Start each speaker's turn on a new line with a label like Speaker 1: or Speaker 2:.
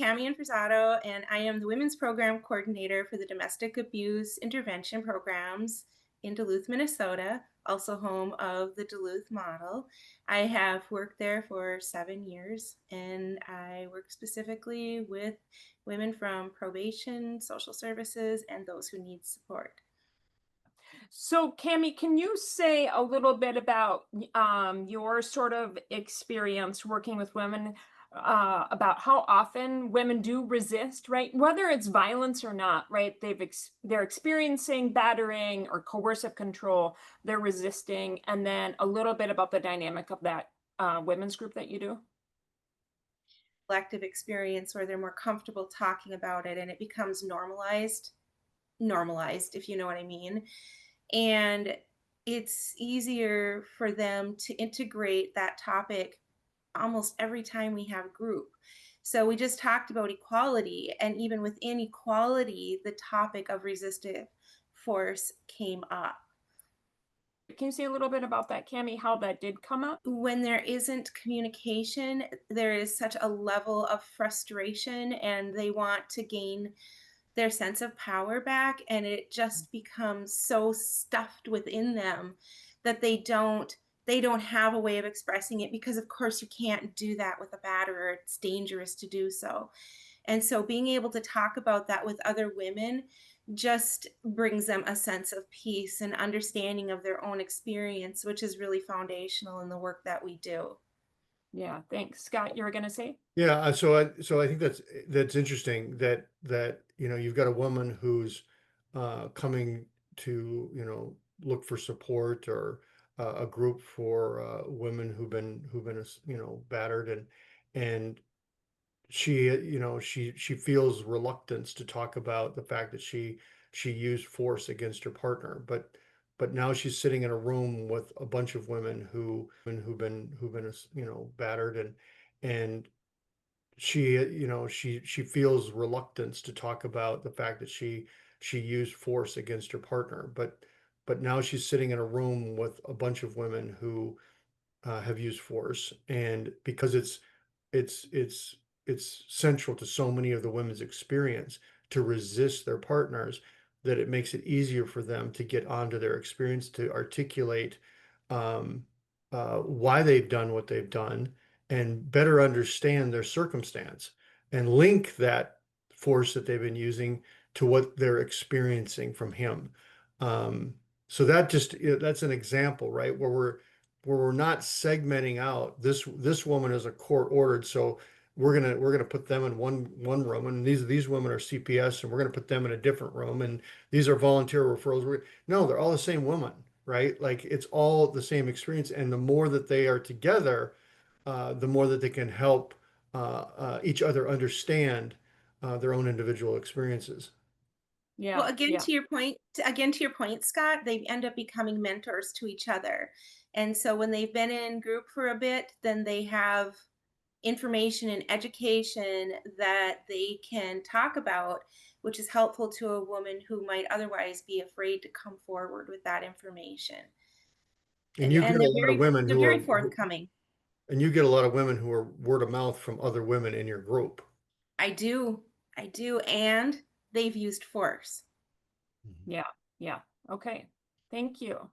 Speaker 1: Cami Inforzato, and I am the Women's Program Coordinator for the Domestic Abuse Intervention Programs in Duluth, Minnesota, also home of the Duluth Model. I have worked there for 7 years, and I work specifically with women from probation, social services, and those who need support.
Speaker 2: So, Cami, can you say a little bit about your sort of experience working with women, about how often women do resist, right? Whether it's violence or not, right? They're experiencing battering or coercive control, they're resisting, and then a little bit about the dynamic of that women's group that you do.
Speaker 1: Collective experience where they're more comfortable talking about it and it becomes normalized, if you know what I mean. And it's easier for them to integrate that topic almost every time we have a group. So we just talked about equality, and even within equality, the topic of resistive force came up.
Speaker 2: Can you say a little bit about that, Cami, how that did come up?
Speaker 1: When there isn't communication, there is such a level of frustration, and they want to gain their sense of power back, and it just becomes so stuffed within them that they don't have a way of expressing it, because of course you can't do that with a batterer. It's dangerous to do so. And so being able to talk about that with other women just brings them a sense of peace and understanding of their own experience, which is really foundational in the work that we do.
Speaker 2: Yeah, thanks. Scott, you were going to say?
Speaker 3: Yeah, so I think that's interesting that you've got a woman who's coming to look for support, or a group for women who've been battered, and she feels reluctance to talk about the fact that she used force against her partner, but now she's sitting in a room with a bunch of women who've been battered, and she feels reluctance to talk about the fact that she used force against her partner, but now she's sitting in a room with a bunch of women who have used force, and because it's it's central to so many of the women's experience to resist their partners, that it makes it easier for them to get onto their experience, to articulate um, why they've done what they've done, and better understand their circumstance, and link that force that they've been using to what they're experiencing from him. Um, so that's an example, right, where we're not segmenting out this woman as a court ordered, so we're gonna put them in one room, and these women are CPS, and we're gonna put them in a different room, and these are volunteer referrals. No, they're all the same woman, right? Like, it's all the same experience, and the more that they are together, the more that they can help each other understand their own individual experiences.
Speaker 1: Well,
Speaker 2: Yeah, yeah.
Speaker 1: again to your point, Scott, they end up becoming mentors to each other. And so when they've been in group for a bit, then they have information and education that they can talk about, which is helpful to a woman who might otherwise be afraid to come forward with that information.
Speaker 3: And
Speaker 1: And
Speaker 3: you get
Speaker 1: and
Speaker 3: a lot of women
Speaker 1: they're
Speaker 3: who
Speaker 1: very
Speaker 3: are
Speaker 1: forthcoming.
Speaker 3: and you get a lot of women who are word of mouth from other women in your group.
Speaker 1: I do. I do. And they've used force.
Speaker 3: Mhm.
Speaker 2: Yeah, yeah. Okay. Thank you.